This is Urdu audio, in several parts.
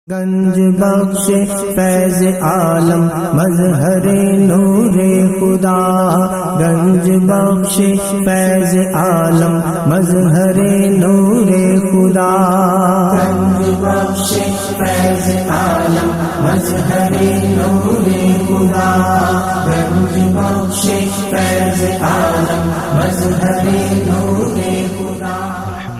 گنج بخش فیض عالم مظہر نور خدا، گنج بخش فیض عالم مظہر نور خدا، گنج بخش فیض عالم مظہر نور خدا، گنج بخش فیض عالم مظہر نور خدا۔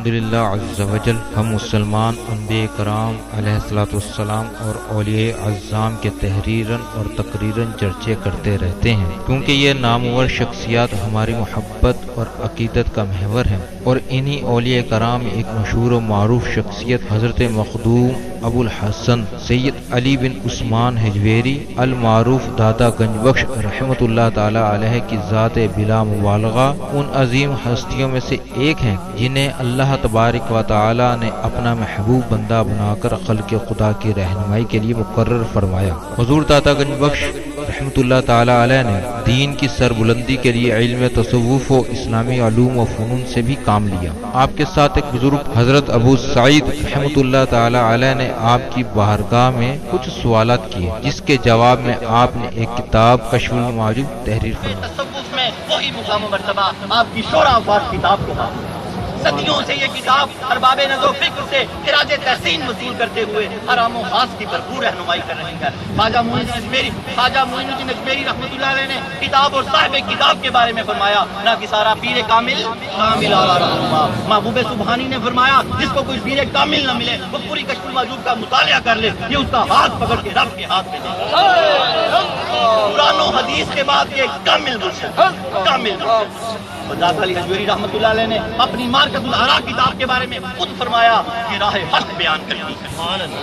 الحمدللہ عز وجل ہم مسلمان انبیاء کرام علیہ الصلوۃ والسلام اور اولیاء اعظام کے تحریراً اور تقریراً چرچے کرتے رہتے ہیں، کیونکہ یہ نامور شخصیات ہماری محبت اور عقیدت کا محور ہیں، اور انہی اولیاء کرام میں ایک مشہور و معروف شخصیت حضرت مخدوم ابو الحسن سید علی بن عثمان حجویری المعروف دادا گنج بخش رحمۃ اللہ تعالی علیہ کی ذات بلا مبالغہ ان عظیم ہستیوں میں سے ایک ہیں جنہیں اللہ تبارک و تعالی نے اپنا محبوب بندہ بنا کر خلق خدا کی رہنمائی کے لیے مقرر فرمایا۔ حضور دادا گنج بخش رحمۃ اللہ تعالی علیہ نے دین کی سربلندی کے لیے علم تصوف و اسلامی علوم و فنون سے بھی کام لیا۔ آپ کے ساتھ ایک بزرگ حضرت ابو سعید رحمۃ اللہ تعالی علیہ نے آپ کی بارگاہ میں کچھ سوالات کیے، جس کے جواب میں آپ نے ایک کتاب کشف المعجوب تحریر فرمائی۔ تصوف میں وہی مقام و مرتبہ آپ کی شورا آباد کتاب کو حاصل۔ صدیوں سے یہ کتاب ارباب نظر و فکر سے خراج تحسین وصول کرتے ہوئے حرام و خاص کی بھرپور رہنمائی کر رہی ہے۔ خواجہ معین الدین اجمیری رحمۃ اللہ علیہ نے کتاب اور صاحب کتاب کے بارے میں فرمایا، نہ کہ سارا پیر کامل اعلیٰ رہنما۔ محبوب سبحانی نے فرمایا، جس کو کوئی پیر کامل نہ ملے وہ پوری کشف المعجوب کا مطالعہ کر لے، یہ اس کا ہاتھ پکڑ کے رب کے ہاتھ میں دے گا۔ قرآن و حدیث کے بعد یہ کامل مرشد، کامل مرشد۔ دادا علی حجویری رحمۃ اللہ علیہ نے اپنی مارکت الآراء کتاب کے بارے میں خود فرمایا کہ راہ حق بیان کرتی ہے۔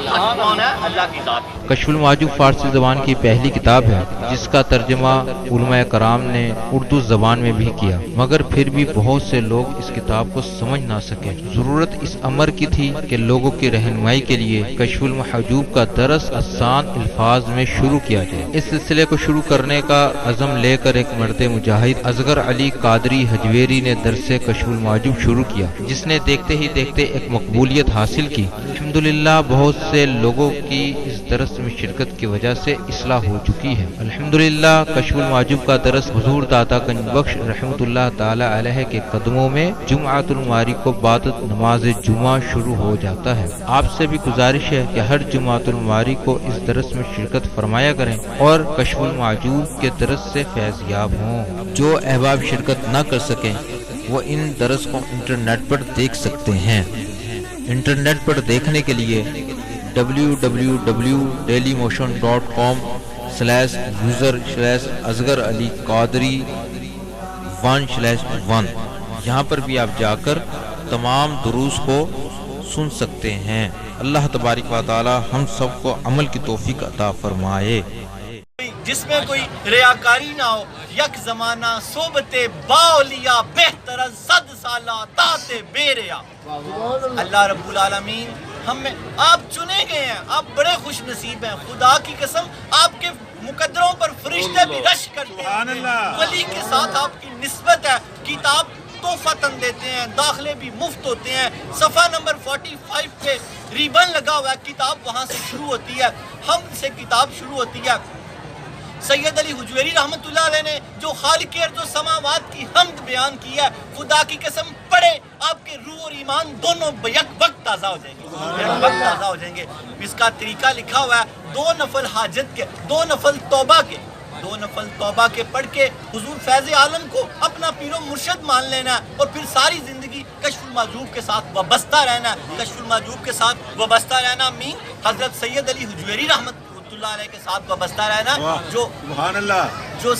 حق کون ہے؟ اللہ کی ذات۔ کشف المعجوب فارسی زبان کی پہلی کتاب ہے جس کا ترجمہ علماء کرام نے اردو زبان میں بھی کیا، مگر پھر بھی بہت سے لوگ اس کتاب کو سمجھ نہ سکے۔ ضرورت اس امر کی تھی کہ لوگوں کی رہنمائی کے لیے کشف المحجوب کا درس آسان الفاظ میں شروع کیا جائے۔ اس سلسلے کو شروع کرنے کا عزم لے کر ایک مرد مجاہد اصغر علی قادری حجویری نے درس کشف المعجوب شروع کیا، جس نے دیکھتے ہی دیکھتے ایک مقبولیت حاصل کی۔ الحمدللہ بہت سے لوگوں کی اس درس میں شرکت کی وجہ سے اصلاح ہو چکی ہے۔ الحمدللہ کشف المعجوب کا درس حضور دادا گنج بخش رحمۃ اللہ تعالی علیہ کے قدموں میں جمعۃ الماری کو بعد نماز جمعہ شروع ہو جاتا ہے۔ آپ سے بھی گزارش ہے کہ ہر جمعۃ الماری کو اس درس میں شرکت فرمایا کریں اور کشف المعجوب کے درس سے فیض یاب ہوں۔ جو احباب شرکت نہ کر سکیں وہ ان درس کو انٹرنیٹ پر دیکھ سکتے ہیں۔ انٹرنیٹ پر دیکھنے کے لیے www.dailymotion.com/user/asghar_ali_qadri1/1 یہاں پر بھی آپ جا کر تمام دروس کو سن سکتے ہیں۔ اللہ تبارک و تعالی ہم سب کو عمل کی توفیق عطا فرمائے۔ جس میں کوئی ریاکاری نہ ہو، یک زمانہ صحبت باولیا بہتر از 100 سالہ طاعت بے ریا۔ اللہ رب العالمین ہم میں آپ چنے گئے ہیں، آپ بڑے خوش نصیب ہیں۔ خدا کی قسم آپ کے مقدروں پر فرشتے بھی رش کرتے ہیں۔ ولی کے ساتھ آپ کی نسبت ہے۔ کتاب تحفتاً دیتے ہیں، داخلے بھی مفت ہوتے ہیں۔ صفحہ نمبر 45 پہ ریبن لگا ہوا ہے، کتاب وہاں سے شروع ہوتی ہے، ہم سے کتاب شروع ہوتی ہے۔ سید علی حجویری رحمۃ اللہ علیہ نے جو خالق ارض و سماوات کی حمد بیان کی ہے، خدا کی قسم پڑھے آپ کے روح اور ایمان دونوں یک وقت تازہ ہو جائیں گے، یک وقت تازہ ہو جائیں گے۔ اس کا طریقہ لکھا ہوا ہے، 2 نفل حاجت کے، 2 نفل توبہ کے پڑھ کے حضور فیض عالم کو اپنا پیر و مرشد مان لینا ہے، اور پھر ساری زندگی کشف المعجوب کے ساتھ وابستہ رہنا ہے۔ کشف المعجوب کے ساتھ وابستہ رہنا مین حضرت سید علی حجویری رحمۃ اللہ علیہ کے ساتھ وابستہ رہنا، جو سبحان اللہ جو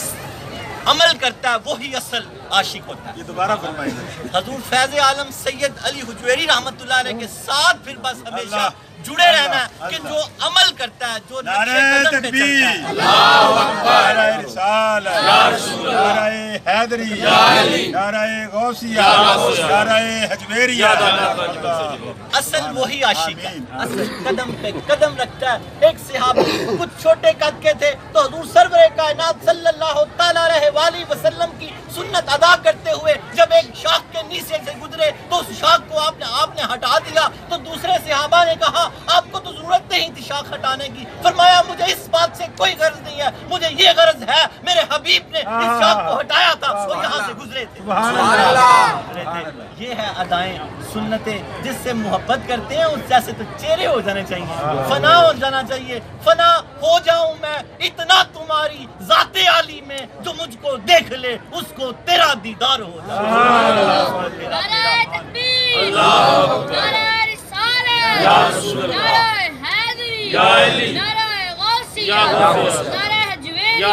عمل کرتا ہے وہی اصل عاشق ہوتا ہے۔ یہ دوبارہ فرمائیں۔ حضور فیض عالم سید علی حجویری رحمۃ اللہ علیہ کے ساتھ پھر بس ہمیشہ جڑے رہنا ہے کہ جو عمل کرتا ہے، جو نقش قدم پہ چلتا ہے۔ اللہ اکبر، نعرہ رسالت یا رسول اللہ، نعرہ حیدری یا علی، نعرہ غوثیہ، نعرہ حجویریہ۔ اصل وہی عاشق ہے، اصل قدم پہ قدم رکھتا ہے۔ ایک صحابی کچھ چھوٹے قد کے تھے تو حضور سرور کائنات صلی اللہ تعالی علیہ وآلہ وسلم کی سنت ادا کرتے ہوئے جب ایک شاخ کے نیچے سے گزرے تو اس شاخ کو آپ نے ہٹا دیا، تو دوسرے صحابہ نے کہا آپ کو تو ضرورت نہیں تھی شاخ آنکھ ہٹانے کی. فرمایا مجھے اس بات سے کوئی غرض نہیں ہے, مجھے یہ غرض ہے میرے حبیب نے اس شاخ کو ہٹایا تھا, وہ یہاں سے گزرے تھے. یہ ہے ادائیں, سنتیں, جس سے محبت کرتے ہیں اس جیسے تو چہرے ہو جانے چاہیے, فنا ہو جانا چاہیے. فنا ہو جاؤں میں اتنا تمہاری ذات عالی میں, جو مجھ کو دیکھ لے اس کو تیرا دیدار ہو جائے. نعرہ تکبیر، نعرہ رسالت، نعرہ حیدری، نعرہ غوثیہ، نعرہ حجویریہ.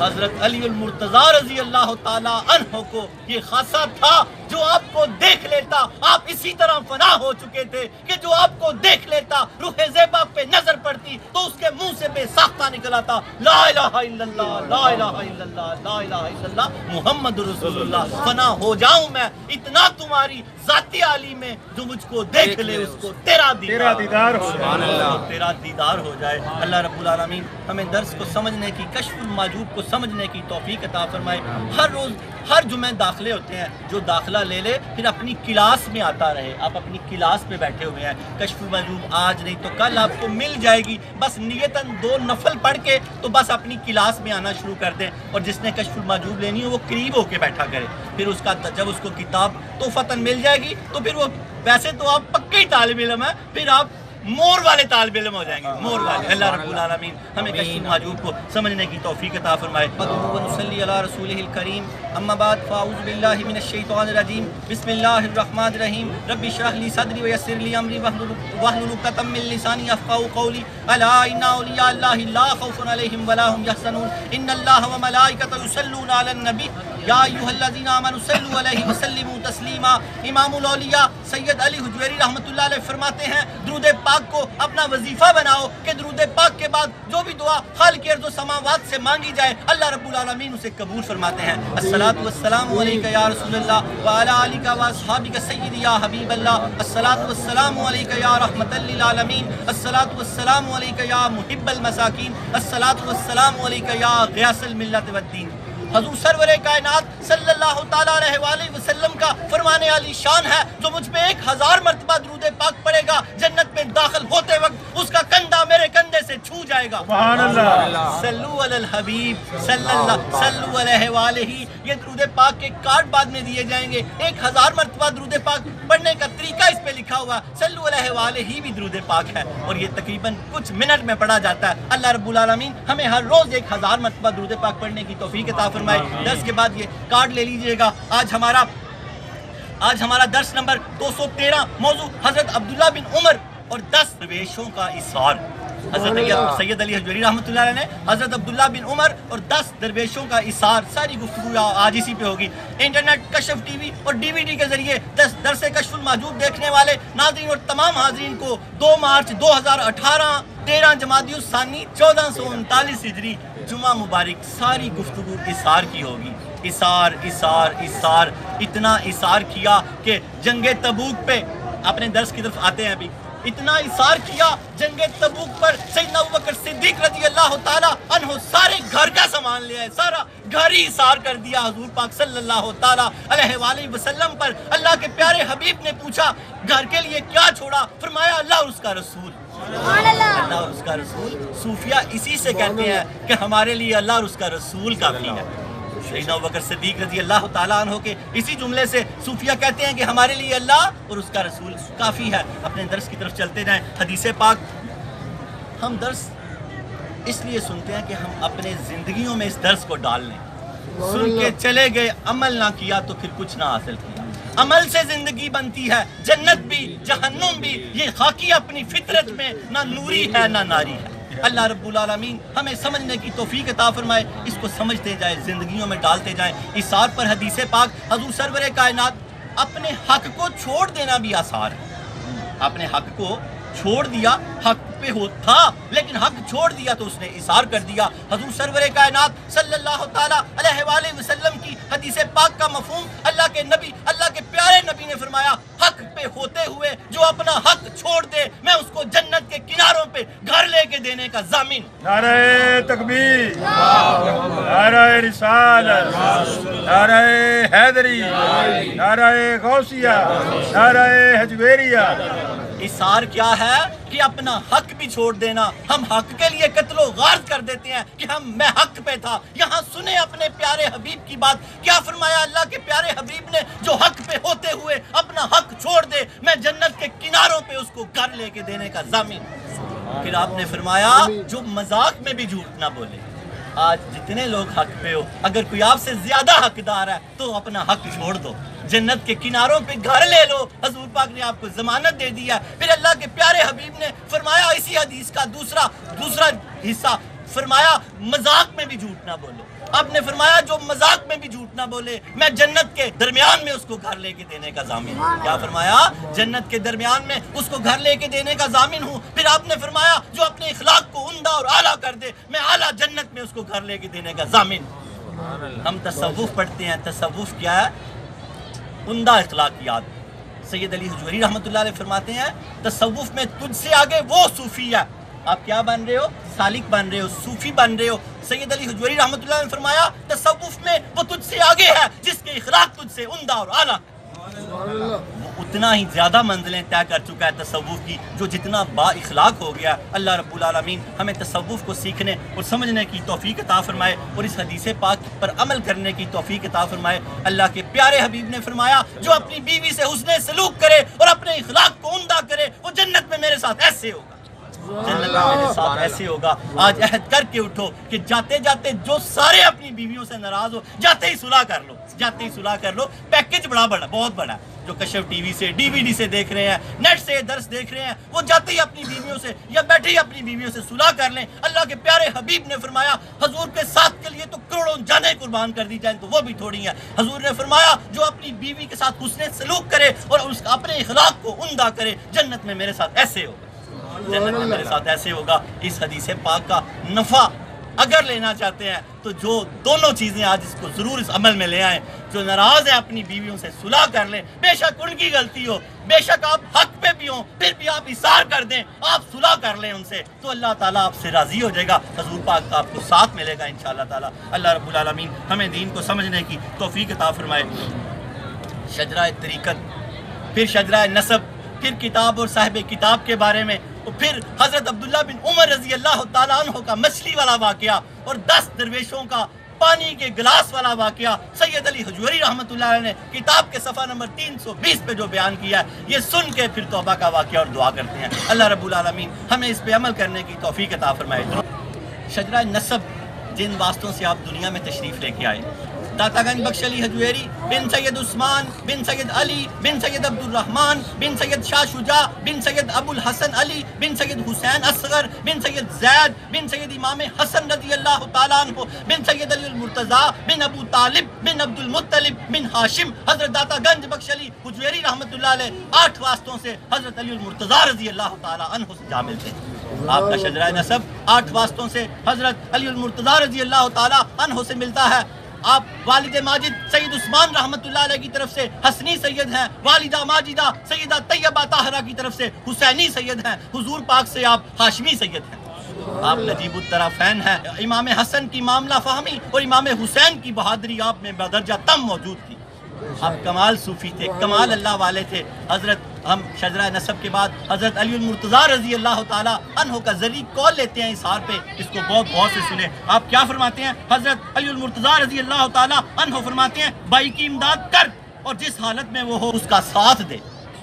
حضرت علی المرتضیٰ رضی اللہ تعالی عنہ کو یہ خاصہ تھا, جو آپ کو دیکھ لیتا آپ اسی طرح فنا ہو چکے تھے کہ جو آپ کو دیکھ لیتا روح زیبا پہ نظر پڑتی تو اس کے منہ سے بے ساختہ نکل آتا لا الہ الا اللہ, لا الہ الا اللہ, لا الہ الا اللہ محمد رسول اللہ. فنا ہو جاؤں میں اتنا تمہاری ذات عالی میں, جو مجھ کو دیکھ لے اس کو تیرا دیدار ہو جائے. تیرا دیدار ہو جائے. اللہ رب العالمین ہمیں درس کو سمجھنے کی, کشف الماجوب کو سمجھنے کی توفیق عطا فرمائے. ہر روز ہر جمعہ داخلے ہوتے ہیں, جو داخلہ لے لے پھر اپنی کلاس میں آتا رہے. آپ اپنی کلاس میں بیٹھے ہوئے ہیں, کشف الماجوب آج نہیں تو کل آپ کو مل جائے گی. بس نیتاً 2 نفل پڑھ کے تو بس اپنی کلاس میں آنا شروع کر دیں, اور جس نے کشف الماجوب لینی ہو وہ قریب ہو کے بیٹھا کرے. پھر اس کا جب اس کو کتاب توفتاً مل جائے گی تو پھر وہ, ویسے تو آپ پکے ہی طالب علم ہیں, پھر آپ مور والے طالب علم ہو جائیں گے, مور والے. اللہ رب العالمین ہمیں کشف الماجوب کو سمجھنے کی توفیق عطا فرمائے. ونصلی علی رسولہ الکریم. اما بعد فاعوذ باللہ من الشیطان الرجیم. بسم اللہ الرحمن الرحیم. رب اشرح لی صدری ویسر لی امری واحلل عقدۃ من لسانی یفقهوا قولی. الا ان اولیاء اللہ لا خوف علیہم ولا هم یحزنون. ان اللہ وملائکته یصلون علی النبی یا ایھا الذین آمنوا صلوا علیہ وسلموا تسلیما. امام الاولیاء سید علی حجویری رحمۃ اللہ علیہ فرماتے ہیں, درود پاک کو اپنا وظیفہ بناؤ کہ درود پاک کے بعد جو بھی دعا خالق ارض و سماوات سے مانگی جائے اللہ رب العالمین اسے قبول فرماتے ہیں. الصلاۃ والسلام علیک یا رسول اللہ وعلی آلک و اصحابک سیدی یا حبیب اللہ. الصلاۃ والسلام علیک یا رحمۃ للعالمین. الصلاۃ والسلام علیک یا محب المساکین. الصلاۃ والسلام علیک یا غیاث الملت والدین. حضور سرور کائنات صلی اللہ تعالیٰ علیہ وآلہ وسلم کا فرمانے علی شان ہے, جو مجھ پہ 1000 مرتبہ درود پاک پڑے گا جنت میں داخل ہوتے وقت اس کا کندھا میرے کندھے سے چھو جائے گا. سبحان اللہ. صلو علی الحبیب صلو علیہ وآلہ. یہ درود پاک کے کارڈ بعد میں دیے جائیں گے. 1000 مرتبہ درود پاک پڑھنے کا طریقہ اس پہ لکھا ہوا ہے. صلو علیہ وآلہ ہی بھی درود پاک ہے, اور یہ تقریباً کچھ منٹ میں پڑھا جاتا ہے. اللہ رب العالمین ہمیں ہر روز 1000 مرتبہ درود پاک پڑھنے کی توفیق عطا فرمائے. درس کے بعد یہ کارڈ لے لیجئے گا. آج ہمارا درس نمبر 213, موضوع حضرت عبداللہ بن عمر اور 10 درویشوں کا اثار. حضرت سید علی حجویری رحمۃ اللہ علیہ نے حضرت عبداللہ بن عمر اور 10 درویشوں کا اثار, ساری گفتگو آج اسی پہ ہوگی. انٹرنیٹ, کشف ٹی وی اور DVD کے ذریعے درس کشف الماجوب دیکھنے والے ناظرین اور تمام حاضرین کو 2 مارچ 2018 13 جمادی الثانی 1439 ہجری جمعہ مبارک ساری گفتگو اثار کی ہوگی. اثار اثار اثار, اتنا اثار کیا کہ جنگ تبوک پہ, اپنے درس کی طرف آتے ہیں ابھی, اتنا اثار کیا جنگ تبوک پر سیدنا ابوبکر صدیق رضی اللہ تعالیٰ عنہ سارے گھر کا سامان لے آئے, سارا گھر ہی اثار کر دیا حضور پاک صلی اللہ تعالیٰ علیہ وآلہ وسلم پر. اللہ کے پیارے حبیب نے پوچھا گھر کے لیے کیا چھوڑا؟ فرمایا اللہ اور اس کا رسول. اللہ اور اس کا رسول. صوفیہ اسی سے کہتے ہیں کہ ہمارے لیے اللہ اور اس کا رسول کافی ہے. سیدنا ابوبکر صدیق رضی اللہ تعالیٰ عنہ کے اسی جملے سے صوفیہ کہتے ہیں کہ ہمارے لیے اللہ اور اس کا رسول کافی ہے. اپنے درس کی طرف چلتے جائیں. حدیث پاک, ہم درس اس لیے سنتے ہیں کہ ہم اپنے زندگیوں میں اس درس کو ڈال لیں. سن کے چلے گئے, عمل نہ کیا تو پھر کچھ نہ حاصل کیا. عمل سے زندگی بنتی ہے, جنت بھی جہنم بھی. یہ خاکی اپنی فطرت میں نہ نوری ہے نہ ناری ہے. اللہ رب العالمین ہمیں سمجھنے کی توفیق عطا فرمائے, اس کو سمجھتے جائیں, زندگیوں میں ڈالتے جائیں. اثار پر حدیث پاک, حضور سرور کائنات اپنے حق کو چھوڑ دینا بھی آثار ہے. اپنے حق کو چھوڑ دیا, حق پہ تھا لیکن حق چھوڑ دیا تو اس نے اثار کر دیا. حضور سرور کائنات صلی اللہ تعالیٰ علیہ وآلہ وسلم کی حدیث پاک کا مفہوم, اللہ کے نبی, اللہ کے پیارے نبی نے فرمایا حق پہ ہوتے ہوئے جو اپنا حق چھوڑ دے میں اس کو جنت کے کناروں پہ گھر لے کے دینے کا ضامن. نعرہ تکبیر, نعرہ رسالت, نعرہ حیدری, نعرہ غوثیہ, نعرہ حجویریہ. اثار کیا ہے کہ اپنا حق بھی چھوڑ دینا. ہم حق کے لیے قتل و غارت کر دیتے ہیں کہ میں حق پہ تھا. یہاں سنیں اپنے پیارے حبیب کی بات. کیا فرمایا اللہ کے پیارے حبیب نے؟ جو حق پہ ہوتے ہوئے اپنا حق چھوڑ دے میں جنت کے کناروں پہ اس کو گھر لے کے دینے کا ضامن. پھر آپ نے فرمایا جو مذاق میں بھی جھوٹ نہ بولے. آج جتنے لوگ حق پہ ہو، اگر کوئی آپ سے زیادہ حقدار ہے تو اپنا حق چھوڑ دو، جنت کے کناروں پہ گھر لے لو. حضور پاک نے آپ کو ضمانت دے دیا. پھر اللہ کے پیارے حبیب نے فرمایا اسی حدیث کا دوسرا حصہ فرمایا مذاق میں بھی جھوٹ نہ بولو. آپ نے فرمایا جو مذاق میں بھی جھوٹ نہ بولے میں جنت کے درمیان میں اس کو گھر لے کے دینے کا ضامن ہوں. کیا فرمایا؟ جنت کے درمیان میں اس کو گھر لے کے دینے کا ضامن ہوں. پھر آپ نے فرمایا جو اپنے اخلاق کو عمدہ اور اعلیٰ کر دے میں اعلیٰ جنت میں اس کو گھر لے کے دینے کا ضامن ہوں. ہم تصوف پڑھتے ہیں. تصوف کیا ہے؟ عمدہ اخلاقیات. سید علی حجویری رحمۃ اللہ علیہ فرماتے ہیں تصوف میں تجھ سے آگے وہ صوفی ہے. آپ کیا بن رہے ہو؟ سالک بن رہے ہو، صوفی بن رہے ہو. سید علی حجویری رحمۃ اللہ نے فرمایا تصوف میں وہ تجھ سے آگے ہے جس کے اخلاق تجھ سے عمدہ اور اعلیٰ. وہ اتنا ہی زیادہ منزلیں طے کر چکا ہے تصوف کی جو جتنا با اخلاق ہو گیا. اللہ رب العالمین ہمیں تصوف کو سیکھنے اور سمجھنے کی توفیق عطا فرمائے اور اس حدیث پاک پر عمل کرنے کی توفیق عطا فرمائے. اللہ کے پیارے حبیب نے فرمایا جو اپنی بیوی سے حسن سلوک کرے اور اپنے اخلاق کو عمدہ کرے وہ جنت میں میرے ساتھ ایسے ہوگا. جنت میں میرے ساتھ ایسے ہوگا. آج عہد کر کے اٹھو کہ جاتے جاتے جو سارے اپنی بیویوں سے ناراض ہو جاتے ہی صلح کر لو. جاتے ہی صلح کر لو. پیکج بہت بڑا ہے جو کشف ٹی وی سے ڈی وی ڈی سے دیکھ رہے ہیں، نیٹ سے درس دیکھ رہے ہیں، وہ جاتے ہی اپنی بیویوں سے یا بیٹھے ہی اپنی بیویوں سے صلح کر لیں. اللہ کے پیارے حبیب نے فرمایا حضور کے ساتھ کے لیے تو کروڑوں جانیں قربان کر دی جائیں تو وہ بھی تھوڑی ہیں. حضور نے فرمایا جو اپنی بیوی کے ساتھ حسن سلوک کرے اور اس اپنے اخلاق کو عمدہ کرے جنت میں میرے ساتھ ایسے ہوگا. جنت میں میرے ساتھ ایسے ہوگا. اس حدیث پاک کا نفع اگر لینا چاہتے ہیں تو جو دونوں چیزیں آج اس کو ضرور اس عمل میں لے آئیں. جو ناراض ہیں اپنی بیویوں سے صلح کر لیں. بے شک ان کی غلطی ہو، بے شک آپ حق پہ بھی ہوں، پھر بھی آپ اصرار کر دیں، آپ صلح کر لیں ان سے تو اللہ تعالیٰ آپ سے راضی ہو جائے گا. حضور پاک کا آپ کو ساتھ ملے گا انشاءاللہ تعالیٰ. اللہ رب العالمین ہمیں دین کو سمجھنے کی توفیق عطا فرمائے. شجرہ طریقت، پھر شجرہ نسب، پھر کتاب اور صاحب کتاب کے بارے میں، اور پھر حضرت عبداللہ بن عمر رضی اللہ تعالیٰ عنہ کا مچھلی والا واقعہ اور 10 درویشوں کا پانی کے گلاس والا واقعہ سید علی حجویری رحمۃ اللہ علیہ نے کتاب کے صفحہ نمبر 320 پہ جو بیان کیا ہے یہ سن کے پھر توبہ کا واقعہ اور دعا کرتے ہیں. اللہ رب العالمین ہمیں اس پہ عمل کرنے کی توفیق عطا فرمائے. شجرہ نسب جن واسطوں سے آپ دنیا میں تشریف لے کے آئے، داتا گنج بخش علی حجویری بن سید عثمان بن سید علی بن سید عبد الرحمن بن سید شاہ شجاع بن سید ابو الحسن علی بن سید حسین اصغر بن سید زید بن سید امام حسن رضی اللہ تعالیٰ عنہ بن سید علی المرتضیٰ بن ابو طالب بن عبد المطلب بن ہاشم. حضرت داتا گنج بخش علی حجویری رحمۃ اللہ علیہ 8 واسطوں سے حضرت علی المرتضیٰ رضی اللہ تعالیٰ عنہ سے جامع تھے. آپ کا شجرہ نسب 8 واسطوں سے حضرت علی المرتضیٰ رضی اللہ تعالیٰ عنہ سے ملتا ہے. آپ والد ماجد سید عثمان رحمۃ اللہ علیہ کی طرف سے حسنی سید ہیں، والدہ ماجدہ سیدہ طیبہ طاہرہ کی طرف سے حسینی سید ہیں، حضور پاک سے آپ ہاشمی سید ہیں. آپ نجیب الطرفین ہیں. امام حسن کی معاملہ فہمی اور امام حسین کی بہادری آپ میں بدرجہ تم موجود تھی. آپ کمال صوفی تھے، کمال اللہ والے تھے. حضرت ہم شجرہ نسب کے بعد حضرت علی المرتضیٰ رضی اللہ تعالیٰ عنہ کا ذریع قول لیتے ہیں اظہار پہ. اس کو بہت غور سے سنیں. آپ کیا فرماتے ہیں؟ حضرت علی المرتضیٰ رضی اللہ تعالیٰ عنہ فرماتے ہیں بھائی کی امداد کر اور جس حالت میں وہ ہو اس کا ساتھ دے.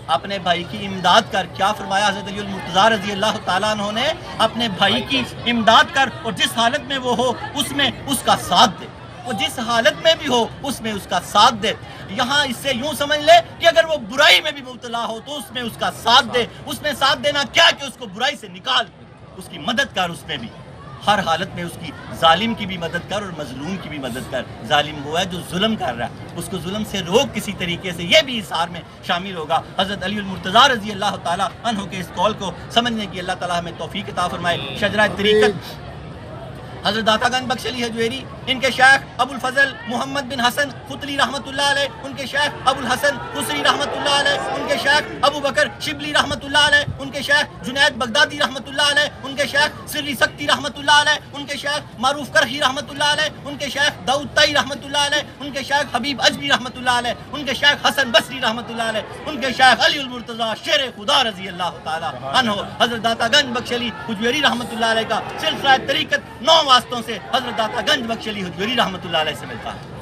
اپنے بھائی کی امداد کر. کیا فرمایا حضرت علی المرتضیٰ رضی اللہ تعالیٰ عنہ نے؟ اپنے بھائی کی امداد کر اور جس حالت میں وہ ہو اس میں اس کا ساتھ دے. وہ جس حالت میں بھی ہو اس میں اس کا ساتھ دے. یہاں اس سے یوں سمجھ لے کہ اگر وہ برائی میں بھی مبتلا ہو تو اس میں اس کا ساتھ دے. اس میں ساتھ دینا کیا کہ اس کو برائی سے نکال، اس کی مدد کر. اس میں بھی ہر حالت میں اس کی ظالم کی بھی مدد کر اور مظلوم کی بھی مدد کر. ظالم وہ ہے جو ظلم کر رہا ہے، اس کو ظلم سے روک کسی طریقے سے. یہ بھی اظہار میں شامل ہوگا. حضرت علی المرتضیٰ رضی اللہ تعالیٰ عنہ کے اس قول کو سمجھنے کی اللہ تعالیٰ ہمیں توفیق عطا فرمائے. شجرہ طریقت حضرت داتا گنج بخش علی حجویری ان کے شیخ ابو الفضل محمد بن حسن خطلی رحمۃ اللہ علیہ، ان کے شیخ ابو الحسن خسری رحمۃ اللہ علیہ، ان کے شیخ ابو بکر شبلی رحمۃ اللہ علیہ، ان کے شیخ جنید بغدادی رحمۃ اللہ علیہ، ان کے شیخ سری سکتی رحمۃ اللہ علیہ، ان کے شیخ معروف کرہی رحمۃ اللہ علیہ، ان کے شیخ داؤد طائی رحمۃ اللہ علیہ، ان کے شیخ حبیب اجمی رحمۃ اللہ علیہ، ان کے شیخ حسن بصری رحمۃ اللہ علیہ، ان کے شیخ علی المرتضیٰ شیر خدا رضی اللہ تعالی عنہ، حضرت داتا گنج بخش علی حجویری رحمۃ اللہ علیہ کا سلسلہ طریقت 9 واسطوں سے حضرت داتا گنج بخش علی حجویری رحمۃ اللہ علیہ سے ملتا ہے۔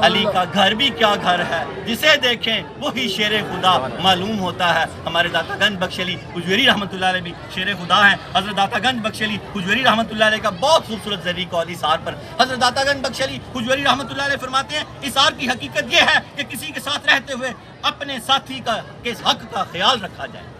علی کا گھر بھی کیا گھر ہے، جسے دیکھیں وہی شیر خدا معلوم ہوتا ہے۔ ہمارے داتا گنج بخش علی حجویری رحمۃ اللہ علیہ بھی شیر خدا ہیں۔ حضرت داتا گنج بخش علی حجویری رحمۃ اللہ علیہ کا بہت خوبصورت ذریعہ قول اثار پر حضرت داتا گنج بخش علی حجویری رحمۃ اللہ علیہ فرماتے ہیں اثار کی حقیقت یہ ہے کہ کسی کے ساتھ رہتے ہوئے اپنے ساتھی کے حق کا خیال رکھا جائے،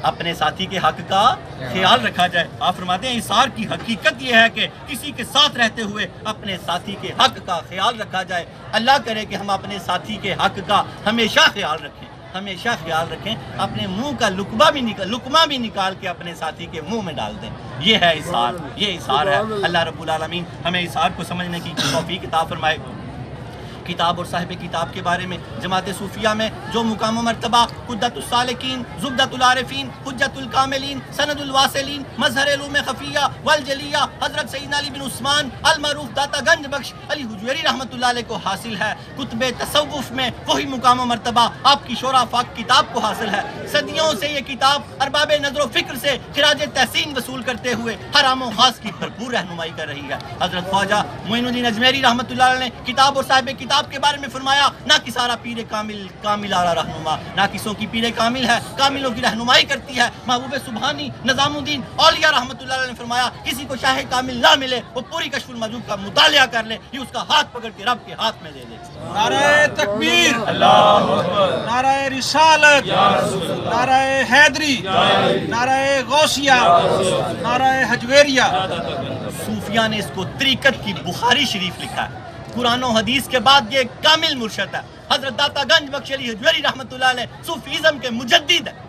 اپنے ساتھی کے حق کا خیال رکھا جائے۔ آپ فرماتے ہیں اثار کی حقیقت یہ ہے کہ کسی کے ساتھ رہتے ہوئے اپنے ساتھی کے حق کا خیال رکھا جائے۔ اللہ کرے کہ ہم اپنے ساتھی کے حق کا ہمیشہ خیال رکھیں، ہمیشہ خیال رکھیں، اپنے منہ کا لقمہ بھی نکال کے اپنے ساتھی کے منہ میں ڈال دیں۔ یہ ہے اثار، یہ اثار ہے۔ اللہ رب العالمین ہمیں اثار کو سمجھنے کی توفیق عطا فرمائے۔ کتاب اور صاحب کتاب کے بارے میں جماعت صوفیہ میں جو مقام و مرتبہ قدت السالکین، زبدۃ العارفین، حجت الکاملین، سند الواصلین، مظہر علوم خفیہ والجلیہ حضرت سیدنا علی بن عثمان المعروف داتا گنج بخش علی حجویری رحمۃ اللہ علیہ کو حاصل ہے۔ کتب تصوف میں وہی مقام و مرتبہ آپ کی شورا فاق کتاب کو حاصل ہے۔ صدیوں سے یہ کتاب ارباب نظر و فکر سے خراج تحسین وصول کرتے ہوئے حرام و خاص کی بھرپور رہنمائی کر رہی ہے۔ حضرت خواجہ معین الدین اجمیری رحمۃ اللہ علیہ نے کتاب اور صاحب کتاب کے بارے میں فرمایا نہ کہ سارا پیر کامل آرا رہنما، نہ کسوں کی پیر کامل ہے، کاملوں کی رہنمائی کرتی ہے۔ محبوب سبحانی نظام الدین اولیاء رحمۃ اللہ علیہ نے فرمایا کسی کو شاہ کامل نہ ملے وہ پوری کشف الموجود کا مطالعہ کر لے، یہ اس کا ہاتھ پکڑ کے رب کے ہاتھ میں دے دے۔ نعرہ تکبیر، نعرہ رسالت، نعرہ حیدری، نعرہ غوثیہ، نعرہ حجویریہ۔ صوفیہ نے اس کو طریقت کی بخاری شریف لکھا ہے۔ قرآن و حدیث کے بعد یہ کامل مرشد ہے۔ حضرت داتا گنج بخش علی حجویری رحمۃ اللہ علیہ صوفیزم کے مجدد ہے۔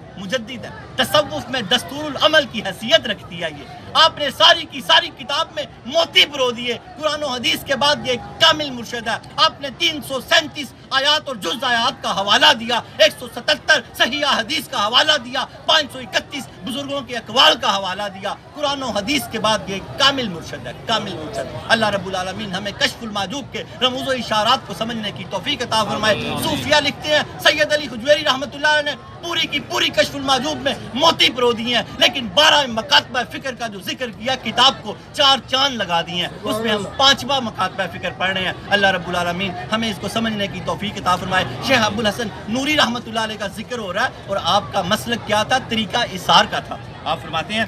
تصوف میں دستور العمل کی حیثیت رکھتی ہے۔ یہ آپ نے ساری کی ساری کتاب میں موتی پرو دیے۔ قرآن و حدیث کے بعد یہ کامل مرشد ہے۔ آپ نے 337 آیات اور جز آیات کا حوالہ دیا، 177 صحیح حدیث کا حوالہ دیا، 531 بزرگوں کے اقوال کا حوالہ دیا۔ قرآن و حدیث کے بعد یہ کامل مرشد ہے، کامل مرشد۔ اللہ رب العالمین ہمیں کشف المحجوب کے رموز و اشارات کو سمجھنے کی توفیق عطا فرمائے۔ صوفیہ لکھتے ہیں سید علی حجویری رحمۃ اللہ علیہ نے پوری کی پوری کشف المحجوب میں موتی پرو دیے ہیں، لیکن 12 مکاتبہ فکر کا جو ذکر کیا کتاب کو 4 چاند لگا دیے ہیں، اس میں ہم 5واں مکاتبہ فکر پڑھ رہے ہیں۔ اللہ رب العالمین ہمیں اس کو سمجھنے کی توفیق عطا فرمائے۔ شیخ ابو الحسن نوری رحمۃ اللہ علیہ کا ذکر ہو رہا ہے اور آپ کا مسلک کیا تھا؟ طریقہ اثار کا تھا۔ آپ فرماتے ہیں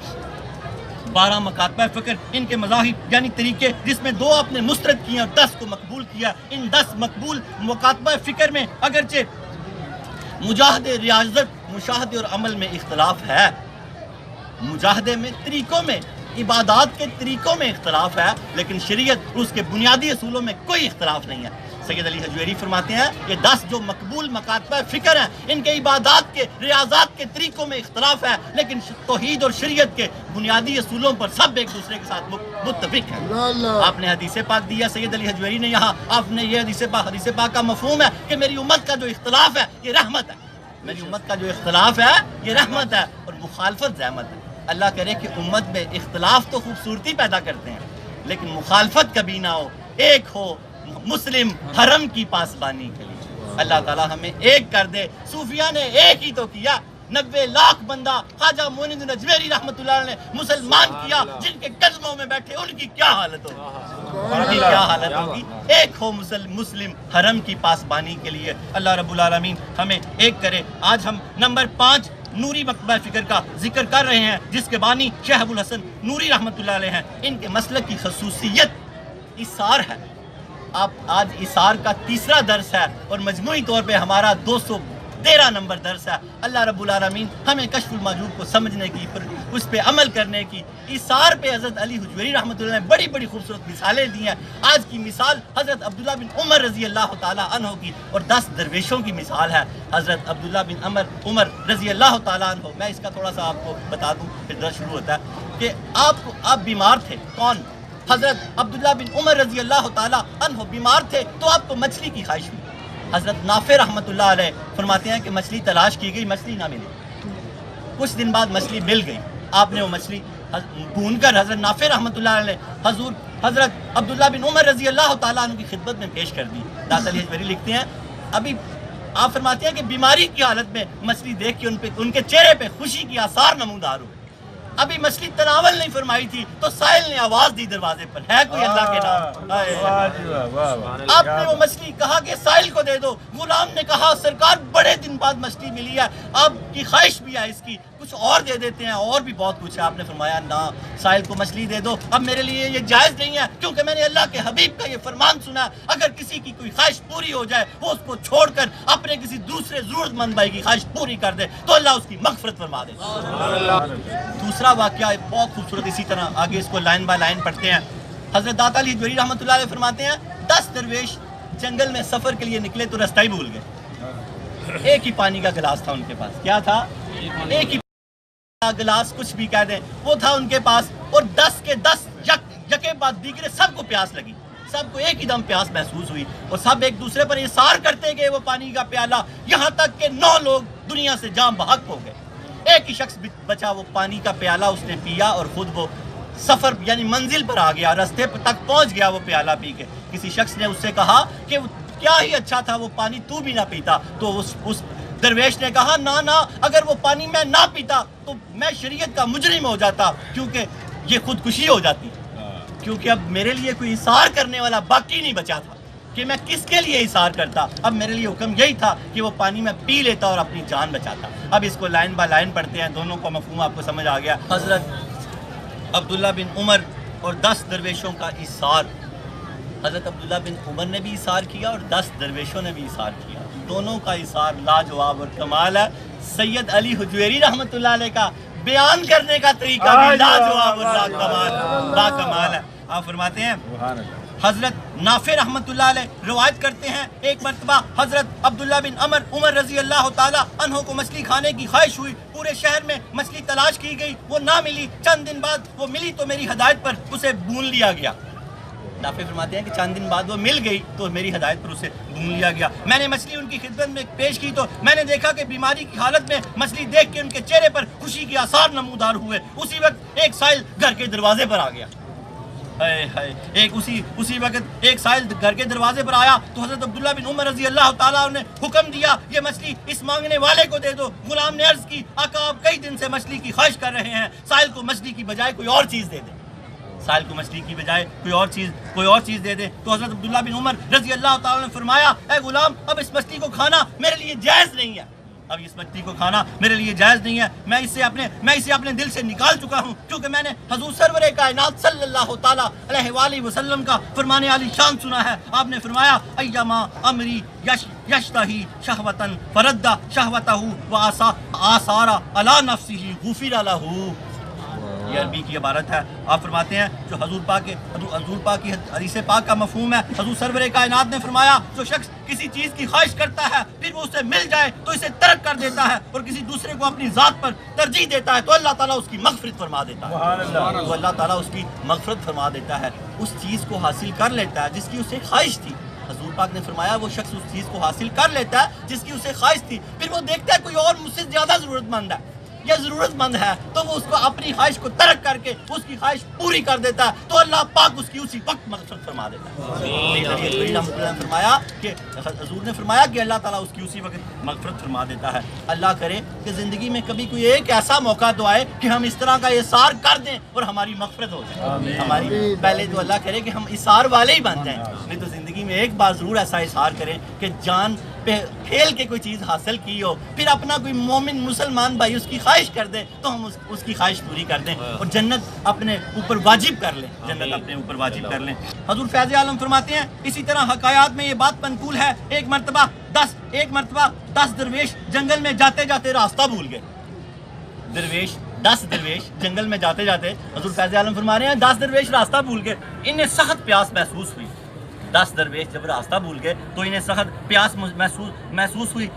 12 مکاتبہ فکر ان کے مذاہب یعنی طریقے، جس میں 2 آپ نے مسترد کیے اور 10 کو مقبول کیا۔ ان 10 مقبول مکاتبہ فکر میں اگرچہ مجاہدے ریاضت مشاہدے اور عمل میں اختلاف ہے، مجاہدے میں طریقوں میں عبادات کے طریقوں میں اختلاف ہے، لیکن شریعت اور اس کے بنیادی اصولوں میں کوئی اختلاف نہیں ہے۔ سید علی حجویری فرماتے ہیں یہ 10 جو مقبول مکاتبہ فکر ہیں ان کے عبادات کے ریاضات کے طریقوں میں اختلاف ہے، لیکن توحید اور شریعت کے بنیادی اصولوں پر سب ایک دوسرے کے ساتھ متفق ہیں۔ آپ نے حدیث پاک دیا سید علی حجویری نے، یہاں آپ نے یہ حدیث پاک کا مفہوم ہے کہ میری امت کا جو اختلاف ہے یہ رحمت ہے، میری امت کا جو اختلاف ہے یہ رحمت ہے اور مخالفت زحمت ہے۔ اللہ کرے کہ امت میں اختلاف تو خوبصورتی پیدا کرتے ہیں لیکن مخالفت کبھی نہ ہو، ایک ہو مسلم حرم کی پاسبانی کے لیے۔ اللہ تعالی ہمیں ایک کر دے۔ صوفیہ نے ایک ہی تو کیا، 90 لاکھ بندہ خواجہ معین الدین اجمیری رحمۃ اللہ علیہ نے مسلمان کیا، جن کے قدموں میں بیٹھے ان کی کیا حالت ہوگی، ان کی کیا حالت ہوگی۔ ایک ہو مسلم حرم کی پاسبانی کے لیے۔ اللہ رب العالمین ہمیں ایک کرے۔ آج ہم نمبر 5 نوری مکتبہ فکر کا ذکر کر رہے ہیں، جس کے بانی شیخ ابو الحسن نوری رحمۃ اللہ علیہ ہیں۔ ان کے مسلک کی خصوصیت اثار ہے۔ آپ آج اثار کا 3را درس ہے اور مجموعی طور پہ ہمارا 213 نمبر درس ہے۔ اللہ رب العالمین ہمیں کشف المحجوب کو سمجھنے کی، اس پہ عمل کرنے کی۔ اثار پہ حضرت علی حجویری رحمۃ اللہ نے بڑی بڑی خوبصورت مثالیں دی ہیں۔ آج کی مثال حضرت عبداللہ بن عمر رضی اللہ تعالیٰ عنہ کی اور 10 درویشوں کی مثال ہے۔ حضرت عبداللہ بن عمر رضی اللہ تعالیٰ عنہ، میں اس کا تھوڑا سا آپ کو بتا دوں پھر درس شروع ہوتا ہے کہ آپ بیمار تھے۔ کون؟ حضرت عبداللہ بن عمر رضی اللہ تعالیٰ عنہ بیمار تھے تو آپ کو مچھلی کی خواہش ہوئی. حضرت نافع رحمۃ اللہ علیہ فرماتے ہیں کہ مچھلی تلاش کی گئی، مچھلی نہ ملی. کچھ دن بعد مچھلی مل گئی. آپ نے وہ مچھلی بھون کر حضرت نافع رحمۃ اللہ علیہ حضرت عبداللہ بن عمر رضی اللہ تعالیٰ عنہ کی خدمت میں پیش کر دی. داتا علی حجویری لکھتے ہیں ابھی آپ فرماتے ہیں کہ بیماری کی حالت میں مچھلی دیکھ کے ان کے چہرے پہ خوشی کی آثار نمودار ہوئے. ابھی مچھلی تناول نہیں فرمائی تھی تو سائل نے آواز دی دروازے پر، ہے کوئی اللہ کے نام؟ آپ نے وہ مچھلی کہا کہ سائل کو دے دو. غلام نے کہا سرکار بڑے دن بعد مچھلی ملی ہے، آپ کی خواہش بھی ہے اس کی، کچھ اور دے دیتے ہیں، اور بھی بہت کچھ ہے. آپ نے فرمایا نہ، سائل کو مچھلی دے دو. اب میرے لیے یہ جائز نہیں ہے کیونکہ میں نے اللہ کے حبیب کا یہ فرمان سنا، اگر کسی کی کوئی خواہش پوری ہو جائے وہ اس کو چھوڑ کر اپنے کسی دوسرے ضرورت مند بھائی کی خواہش پوری کر دے تو اللہ اس کی مغفرت فرما دے. دوسرا واقعہ بہت خوبصورت، اسی طرح آگے اس کو لائن بائی لائن پڑھتے ہیں. حضرت داتا علی حجویری رحمۃ اللہ علیہ فرماتے ہیں 10 درویش جنگل میں سفر کے لیے نکلے تو رستہ ہی بھول گئے. ایک ہی پانی کا گلاس تھا ان کے پاس. کیا تھا؟ ایک ہی گلاس، کچھ بھی کہہ دیں، وہ تھا ان کے پاس. اور 10 کے 10 یکے بعد دیگرے سب کو پیاس لگی، سب کو ایک ہی دم پیاس محسوس ہوئی اور سب ایک دوسرے پر اصرار کرتے گئے وہ پانی کا پیالہ، یہاں تک کہ 9 لوگ دنیا سے جاں بحق ہو گئے. ایک ہی شخص بچا، وہ پانی کا پیالہ اس نے پیا اور خود وہ سفر یعنی منزل پر آ گیا، راستے تک پہنچ گیا وہ پیالہ پی کے. کسی شخص نے اس سے کہا کہ کیا ہی اچھا تھا وہ پانی تو بھی نہ پیتا. تو اس درویش نے کہا نہ، اگر وہ پانی میں نہ پیتا تو میں شریعت کا مجرم ہو جاتا، کیونکہ یہ خودکشی ہو جاتی، کیونکہ اب میرے لیے کوئی اثار کرنے والا باقی نہیں بچا تھا کہ میں کس کے لیے اثار کرتا. اب میرے لیے حکم یہی تھا کہ وہ پانی میں پی لیتا اور اپنی جان بچاتا. اب اس کو لائن بائی لائن پڑھتے ہیں، دونوں کو مفہوم آپ کو سمجھ آ گیا. حضرت عبداللہ بن عمر اور 10 درویشوں کا اثار. حضرت عبداللہ بن عمر نے بھی اثار کیا اور 10 درویشوں نے بھی اثار کیا. دونوں کا اثار لاجواب اور کمال ہے. سید علی حجویری رحمۃ اللہ علیہ کا بیان کرنے کا طریقہ بھی لاجواب اور با کمال ہے. آپ فرماتے ہیں حضرت نافع رحمۃ اللہ علیہ روایت کرتے ہیں ایک مرتبہ حضرت عبداللہ بن عمر رضی اللہ تعالیٰ عنہ کو مچھلی کھانے کی خواہش ہوئی. پورے شہر میں مچھلی تلاش کی گئی، وہ نہ ملی. چند دن بعد وہ ملی تو میری ہدایت پر اسے بھون لیا گیا. نافع فرماتے ہیں کہ چند دن بعد وہ مل گئی تو میری ہدایت پر اسے بھون لیا گیا. میں نے مچھلی ان کی خدمت میں پیش کی تو میں نے دیکھا کہ بیماری کی حالت میں مچھلی دیکھ کے ان کے چہرے پر خوشی کے آثار نمودار ہوئے. اسی وقت ایک سائل گھر کے دروازے پر آ گیا. اسی وقت ایک سائل گھر کے دروازے پر آیا تو حضرت عبداللہ بن عمر رضی اللہ تعالیٰ نے حکم دیا یہ مچھلی اس مانگنے والے کو دے دو. غلام نے عرض کی آقا آپ کئی دن سے مچھلی کی خواہش کر رہے ہیں، سائل کو مچھلی کی بجائے کوئی اور چیز دے دیں. سائل کو مچھلی کی بجائے کوئی اور چیز دے دے. تو حضرت عبداللہ بن عمر رضی اللہ تعالیٰ نے فرمایا اے غلام اب اس مچھلی کو کھانا میرے لیے جائز نہیں ہے. اب اس مچھلی کو کھانا میرے لیے جائز نہیں ہے. میں اسے اپنے دل سے نکال چکا ہوں کیونکہ میں نے حضور سرور کائنات صلی اللہ تعالیٰ علیہ وآلہ وسلم کا فرمان عالی شان سنا ہے. آپ نے فرمایا ایما امری یشتہی شہوتن فرد شہوتہ وآثار علی نفسہ غفر لہ. یہ عربی کی عبارت ہے. آپ فرماتے ہیں جو حضور پاک کی حدیث پاک کا مفہوم ہے. حضور سرور کائنات نے فرمایا جو شخص کسی چیز کی خواہش کرتا ہے پھر وہ اسے مل جائے تو اسے ترک کر دیتا ہے اور کسی دوسرے کو اپنی ذات پر ترجیح دیتا ہے تو اللہ تعالیٰ اس کی مغفرت فرما دیتا ہے. تو اللہ تعالیٰ اس کی مغفرت فرما دیتا ہے، اس چیز کو حاصل کر لیتا ہے جس کی اسے خواہش تھی. حضور پاک نے فرمایا وہ شخص اس چیز کو حاصل کر لیتا ہے جس کی اسے خواہش تھی، پھر وہ دیکھتا ہے کوئی اور مجھ سے زیادہ ضرورت مند ہے یا ضرورت مند ہے تو وہ اس کو اپنی خواہش کو ترک کر کے اس کی خواہش پوری کر دیتا ہے تو اللہ پاک اس کی اسی وقت مغفرت فرما دیتا ہے. فرمایا کہ حضور نے فرمایا کہ اللہ تعالیٰ اس کی اسی وقت مغفرت فرما دیتا ہے. اللہ کرے کہ زندگی میں کبھی کوئی ایک ایسا موقع تو آئے کہ ہم اس طرح کا اثار کر دیں اور ہماری مغفرت ہو جائے. ہماری پہلے تو اللہ کرے کہ ہم اثار والے ہی بن جائیں، نہیں تو زندگی میں ایک بار ضرور ایسا اثار کریں کہ جان پہ کھیل کے کوئی چیز حاصل کی ہو، پھر اپنا کوئی مومن مسلمان بھائی اس کی خواہش کر دے تو ہم اس کی خواہش پوری کر دیں اور جنت اپنے اوپر واجب کر لیں. حضور فیض عالم فرماتے ہیں اسی طرح حکایات میں یہ بات منقول ہے ایک مرتبہ 10 درویش جنگل میں جاتے جاتے راستہ بھول گئے. 10 درویش جنگل میں جاتے جاتے حضور فیض عالم فرما رہے ہیں 10 درویش راستہ بھول گئے. انہیں سخت پیاس محسوس ہوئی. 10 درویش جب راستہ بھول گئے تو انہیں سخت پیاس محسوس ہوئی.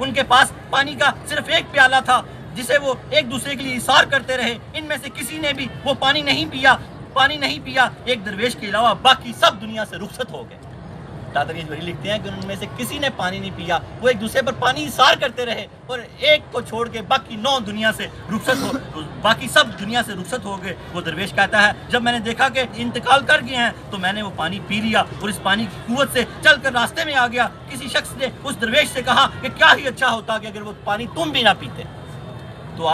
ان کے پاس پانی کا صرف ایک پیالہ تھا جسے وہ ایک دوسرے کے لیے اثار کرتے رہے. ان میں سے کسی نے بھی وہ پانی نہیں پیا. پانی نہیں پیا ایک درویش کے علاوہ باقی سب دنیا سے رخصت ہو گئے. دادا یہ لکھتے ہیں کہ ان میں سے کسی نے پانی نہیں پیا, وہ ایک دوسرے پر پانی اثار کرتے رہے اور ایک کو چھوڑ کے باقی 9 دنیا سے باقی سب دنیا سے رخصت ہو گئے. وہ درویش کہتا ہے جب میں نے دیکھا کہ انتقال کر گئے ہیں تو میں نے وہ پانی پی لیا اور اس پانی کی قوت سے چل کر راستے میں آ گیا. کسی شخص نے اس درویش سے کہا کہ کیا ہی اچھا ہوتا کہ اگر وہ پانی تم بھی نہ پیتے. تو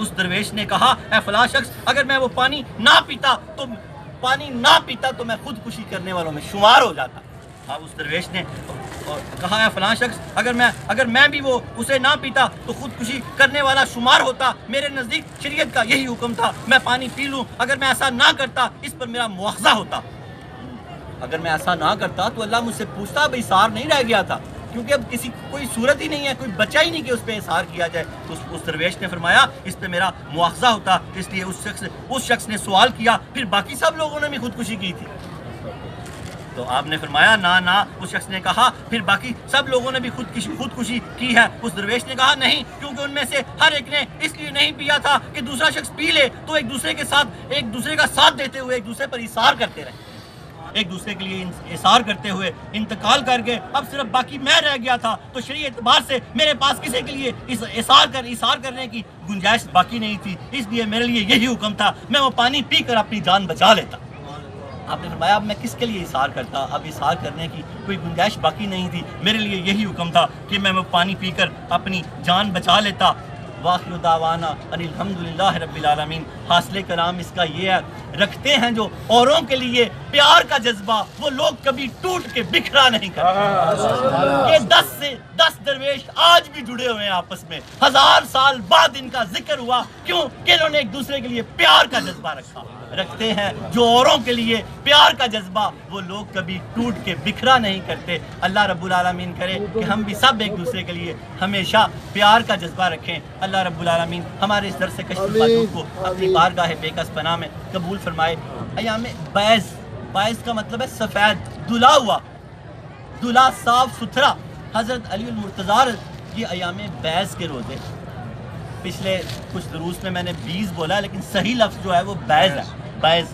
اس درویش نے کہا اے فلاں شخص اگر میں وہ پانی نہ پیتا تو میں خودکشی کرنے والوں میں شمار ہو جاتا. اب اس درویش نے کہا اے فلاں شخص اگر میں بھی وہ اسے نہ پیتا تو خودکشی کرنے والا شمار ہوتا. میرے نزدیک شریعت کا یہی حکم تھا میں پانی پی لوں. اگر میں ایسا نہ کرتا اس پر میرا مواخذہ ہوتا. اگر میں ایسا نہ کرتا تو اللہ مجھ سے پوچھتا اب اثار نہیں رہ گیا تھا, کیونکہ اب کوئی صورت ہی نہیں ہے, کوئی بچہ ہی نہیں کہ اس پہ اثار کیا جائے. تو اس درویش نے فرمایا اس پہ میرا مواخذہ ہوتا. اس لیے اس شخص نے سوال کیا پھر باقی سب لوگوں نے بھی خودکشی کی تھی. تو آپ نے فرمایا نہ. اس شخص نے کہا پھر باقی سب لوگوں نے بھی خودکشی کی ہے. اس درویش نے کہا نہیں, کیونکہ ان میں سے ہر ایک نے اس لیے نہیں پیا تھا کہ دوسرا شخص پی لے تو ایک دوسرے کا ساتھ دیتے ہوئے ایک دوسرے پر اثار کرتے رہے, ایک دوسرے کے لیے اثار کرتے ہوئے انتقال کر گئے. اب صرف باقی میں رہ گیا تھا تو شرعی اعتبار سے میرے پاس کسی کے لیے اثار کرنے کی گنجائش باقی نہیں تھی. اس لیے میرے لیے یہی حکم تھا میں وہ پانی پی کر اپنی جان بچا لیتا. آپ نے فرمایا اب میں کس کے لیے اثار کرتا, اب اثار کرنے کی کوئی گنجائش باقی نہیں تھی. میرے لیے یہی حکم تھا کہ میں وہ پانی پی کر اپنی جان بچا لیتا. واخر دعوانا ان الحمدللہ رب العالمین. حاصل کلام اس کا یہ ہے رکھتے ہیں جو اوروں کے لیے پیار کا جذبہ وہ لوگ کبھی ٹوٹ کے بکھرا نہیں کرتے. یہ 10 سے 10 درویش آج بھی جڑے ہوئے ہیں آپس میں. 1000 سال بعد ان کا ذکر ہوا, کیوں کہ انہوں نے ایک دوسرے کے لیے پیار کا جذبہ رکھتے ہیں جو اوروں کے لیے پیار کا جذبہ وہ لوگ کبھی ٹوٹ کے بکھرا نہیں کرتے. اللہ رب العالمین کرے کہ ہم بھی سب ایک دوسرے کے لیے ہمیشہ پیار کا جذبہ رکھیں. اللہ رب العالمین ہمارے اس درس کشف ماتوب کو اپنی بارگاہ بیکس پناہ میں قبول فرمائے. ایام بیض کا مطلب ہے سفید, دھلا ہوا, دھلا صاف ستھرا. حضرت علی المرتضی یہ ایام بیض کے روزے, پچھلے کچھ دروس میں نے 20 بولا لیکن صحیح لفظ جو ہے وہ بیض ہے. بیض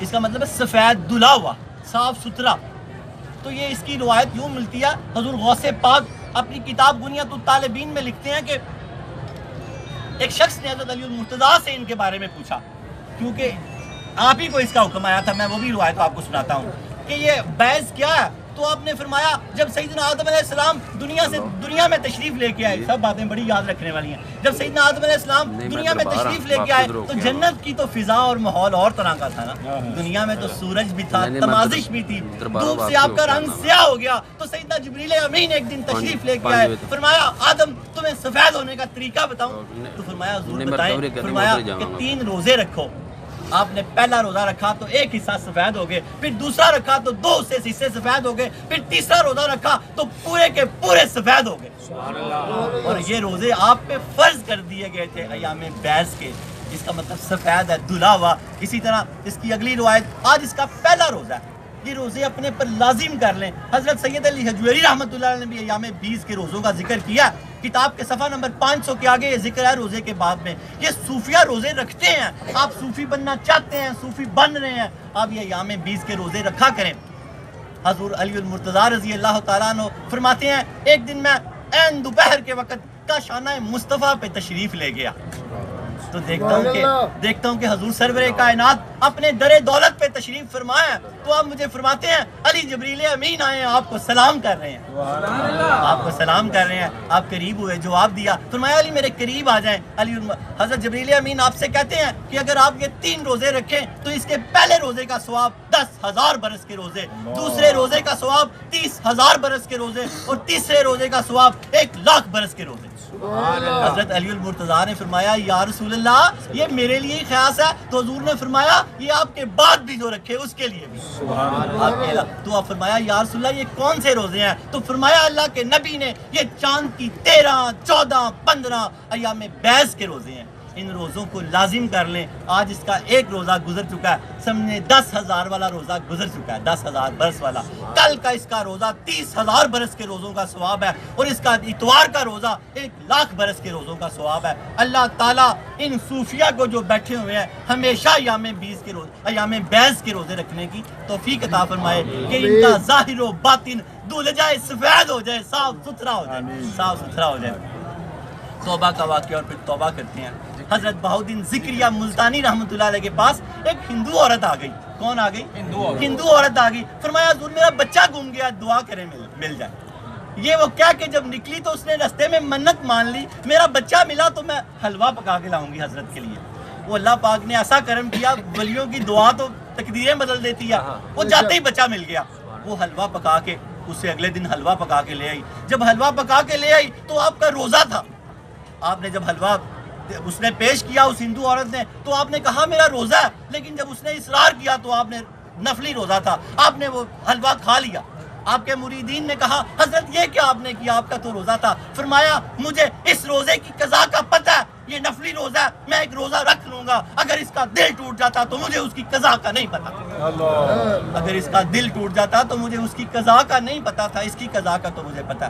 اس کا مطلب ہے سفید, دھلا ہوا, صاف ستھرا. تو یہ اس کی روایت یوں ملتی ہے, حضور غوث پاک اپنی کتاب بنیۃ الطالبین میں لکھتے ہیں کہ ایک شخص نے حضرت علی المرتضی سے ان کے بارے میں پوچھا, کیونکہ آپ ہی کو اس کا حکم آیا تھا. میں وہ بھی روایت آپ کو سناتا ہوں کہ یہ بیض کیا ہے. تو آپ نے فرمایا جب سیدنا آدم علیہ السلام دنیا میں تشریف لے کے آئے, سب باتیں بڑی یاد رکھنے والی ہیں. جب سیدنا آدم علیہ السلام دنیا میں تشریف لے کے آئے تو جنت کی تو فضا اور ماحول اور طرح کا تھا نا. دنیا میں تو سورج بھی تھا, تمازش بھی تھی, دھوپ سے آپ کا رنگ سیاہ ہو گیا. تو سیدنا جبریل امین ایک دن تشریف لے کے آئے, فرمایا آدم تمہیں سفید ہونے کا طریقہ بتاؤں. تو فرمایا حضور بتائیں. فرمایا کہ 3 روزے رکھو. آپ نے پہلا روزہ رکھا تو ایک حصہ سفید ہو گئے, پھر دوسرا رکھا تو 2 حصے سفید ہو گئے, پھر تیسرا روزہ رکھا تو پورے کے پورے سفید ہو گئے. اور یہ روزے آپ پہ فرض کر دیے گئے تھے ایام بیض کے. اس کا مطلب سفید ہے, دھلا ہوا. اسی طرح اس کی اگلی روایت, آج اس کا پہلا روزہ ہے, یہ روزے اپنے پر لازم کر لیں. حضرت سید علی حجویری رحمۃ اللہ علیہ نے بھی ایام بیض کے روزوں کا ذکر کیا. کتاب کے صفحہ نمبر 500 کے آگے یہ ذکر ہے روزے کے بعد میں. یہ صوفیہ روزے رکھتے ہیں, آپ صوفی بننا چاہتے ہیں, صوفی بن رہے ہیں, آپ یہ ایام بیض کے روزے رکھا کریں. حضور علی المرتضی رضی اللہ تعالیٰ عنہ فرماتے ہیں ایک دن میں عین دوپہر کے وقت کاشانہ مصطفیٰ پہ تشریف لے گیا تو دیکھتا ہوں کہ حضور سرور کائنات اپنے در دولت پہ تشریف فرمایا. تو آپ مجھے فرماتے ہیں علی جبریل امین آئے ہیں, آپ کو سلام کر رہے ہیں, آپ قریب ہوئے, جواب دیا. فرمایا علی میرے قریب آ جائیں. حضرت جبریل امین آپ سے کہتے ہیں کہ اگر آپ یہ 3 روزے رکھیں تو اس کے پہلے روزے کا ثواب 10,000 برس کے روزے, دوسرے روزے کا ثواب 30,000 برس کے روزے, اور تیسرے روزے کا ثواب 1,00,000 برس کے روزے. حضرت علی المرتضی نے فرمایا یا رسول اللہ یہ میرے لیے ہی خاص ہے. تو حضور نے فرمایا یہ آپ کے بعد بھی جو رکھے اس کے لیے بھی. تو آپ فرمایا یا رسول اللہ یہ کون سے روزے ہیں؟ تو فرمایا اللہ کے نبی نے یہ چاند کی 13, 14, 15 ایام بیض کے روزے ہیں. ان روزوں کو لازم کر لیں. آج اس کا ایک روزہ گزر چکا ہے, سمجھیں 10,000 والا روزہ گزر چکا ہے, 10,000 برس والا. کل کا اس کا روزہ 30,000 برس کے روزوں کا ثواب ہے, اور اس کا اتوار کا روزہ 1,00,000 برس کے روزوں کا ثواب ہے. اللہ تعالیٰ ان صوفیہ کو جو بیٹھے ہوئے ہیں ہمیشہ ایام 20 کے روزے, ایام بیس کے روزے رکھنے کی توفیق عطا فرمائے کہ ان کا ظاہر و باطن دھل جائے, سفید ہو جائے, صاف ستھرا ہو جائے, صاف ستھرا ہو جائے. توبہ کا واقعہ, اور پھر توبہ کرتے ہیں. حضرت بہاؤدین ذکریہ ملتانی رحمۃ اللہ علیہ کے پاس ایک ہندو عورت آ گئی. کون آ گئی؟ ہندو عورت آ گئی. فرمایا حضور میرا بچہ گم گیا, دعا کریں مل جائے. یہ وہ کیا کہ جب نکلی تو اس نے رستے میں منت مان لی, میرا بچہ ملا تو میں حلوہ پکا کے لاؤں گی حضرت کے لیے. وہ اللہ پاک نے ایسا کرم کیا, ولیوں کی دعا تو تقدیریں بدل دیتی ہے. وہ جاتے ہی بچہ مل گیا. وہ حلوہ پکا کے اسے اگلے دن حلوہ پکا کے لے آئی. جب حلوہ پکا کے لے آئی تو آپ کا روزہ تھا. آپ نے جب حلوہ اس نے پیش کیا اس ہندو عورت نے, تو آپ نے کہا میرا روزہ ہے, لیکن جب اس نے اصرار کیا تو آپ نے نفلی روزہ تھا, آپ نے وہ حلوہ کھا لیا. آپ کے مریدین نے کہا حضرت یہ کیا آپ نے کیا, آپ کا تو روزہ تھا. فرمایا مجھے اس روزے کی قضا کا پتہ ہے, یہ نفلی روزہ ہے, میں ایک روزہ رکھ لوں گا. اگر اس کا دل ٹوٹ جاتا تو مجھے اس کی قضا کا نہیں پتا. اگر اس کا دل ٹوٹ جاتا تو مجھے اس کی قضا کا نہیں پتا تھا, اس کی قضا کا تو مجھے پتا.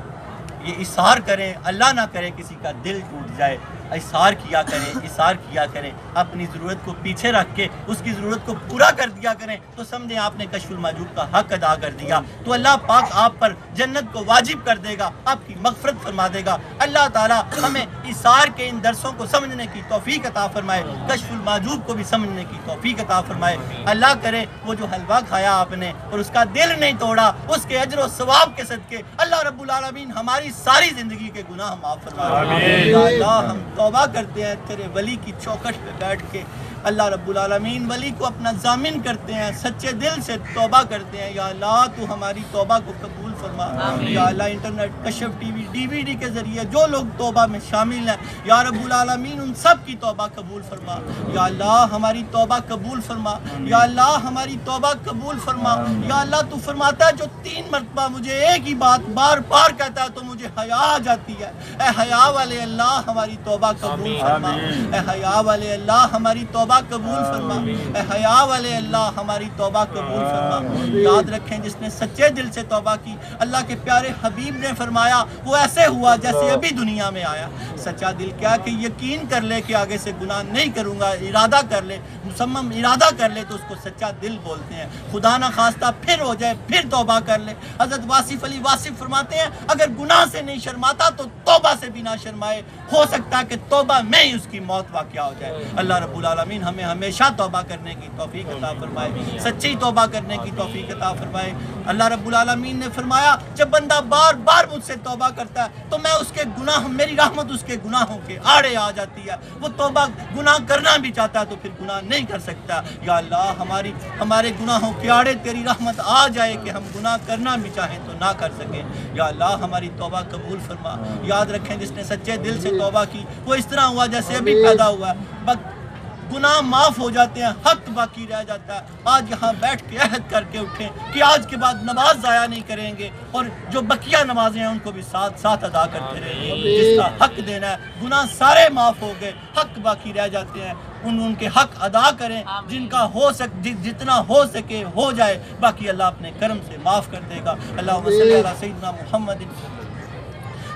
یہ اصرار کریں, اللہ نہ کرے کسی کا دل ٹوٹ جائے. اصرار کیا کریں, اصرار کیا کریں, اپنی ضرورت کو پیچھے رکھ کے اس کی ضرورت کو پورا کر دیا کریں, تو سمجھیں آپ نے کشف المحجوب کا حق ادا کر دیا. تو اللہ پاک آپ پر جنت کو واجب کر دے گا, آپ کی مغفرت فرما دے گا. اللہ تعالیٰ ہمیں اصرار کے ان درسوں کو سمجھنے کی توفیق عطا فرمائے, کشف المحجوب کو بھی سمجھنے کی توفیق عطا فرمائے. اللہ کرے وہ جو حلوہ کھایا آپ نے اور اس کا دل نہیں توڑا, اس کے اجر و ثواب کے صدقے اللہ رب العالمین ہماری ساری زندگی کے گناہ معاف فرمائے. یا اللہ ہم توبہ کرتے ہیں تیرے ولی کی چوکھٹ پہ بیٹھ کے. اللہ رب العالمین ولی کو اپنا ضامن کرتے ہیں, سچے دل سے توبہ کرتے ہیں. یا اللہ تو ہماری توبہ کو قبول فرما. یا اللہ انٹرنیٹ, کشف ٹی وی, DVD کے ذریعے جو لوگ توبہ میں شامل ہیں, یا رب العالمین ان سب کی توبہ قبول فرما. یا اللہ ہماری توبہ قبول فرما. یا اللہ ہماری توبہ قبول فرما. یا اللہ تو فرماتا ہے جو 3 مرتبہ مجھے ایک ہی بات بار بار کہتا ہے تو مجھے حیا آ جاتی ہے. اے حیا والے اللہ ہماری توبہ قبول فرما. اے حیا والے اللہ ہماری توبہ قبول فرما. اے حیا والے اللہ ہماری توبہ قبول فرما. یاد رکھیں جس نے سچے دل سے توبہ کی, اللہ کے پیارے حبیب نے فرمایا وہ ایسے ہوا جیسے ابھی دنیا میں آیا. سچا دل کیا کہ یقین کر لے کہ آگے سے گناہ نہیں کروں گا, ارادہ کر لے, مصمم ارادہ کر لے تو اس کو سچا دل بولتے ہیں. خدا نہ خواستہ پھر ہو جائے, پھر توبہ کر لے. حضرت واصف علی واصف فرماتے ہیں اگر گناہ سے نہیں شرماتا تو توبہ سے بھی نہ شرمائے, ہو سکتا ہے کہ توبہ میں ہی اس کی موت واقع ہو جائے. اللہ رب العالمین ہمیں ہمیشہ توبہ کرنے کی توفیق عطا فرمائے, سچی توبہ کرنے کی توفیق عطا فرمائے. اللہ رب العالمین نے فرمایا جب بندہ بار بار مجھ سے توبہ کرتا ہے تو میں اس کے گناہ, میری رحمت اس کے گناہوں کے آڑے آ جاتی ہے. وہ توبہ گناہ کرنا بھی چاہتا ہے تو پھر گناہ نہیں کر سکتا. یا اللہ ہمارے گناہوں کے آڑے تیری رحمت آ جائے کہ ہم گناہ کرنا بھی چاہیں تو نہ کر سکیں. یا اللہ ہماری توبہ قبول فرما. یاد رکھیں جس نے سچے دل سے توبہ کی وہ اس طرح ہوا جیسے ابھی پیدا ہوا ہے, گناہ معاف ہو جاتے ہیں, حق باقی رہ جاتا ہے. آج یہاں بیٹھ کے عہد کر کے اٹھیں کہ آج کے بعد نماز ضائع نہیں کریں گے, اور جو بقیہ نمازیں ہیں ان کو بھی ساتھ ساتھ ادا کرتے رہیں گے. جس کا حق دینا ہے, گناہ سارے معاف ہو گئے, حق باقی رہ جاتے ہیں, ان کے حق ادا کریں. جن کا جتنا ہو سکے ہو جائے, باقی اللہ اپنے کرم سے معاف کر دے گا. اللہم صلی علی سیدنا محمد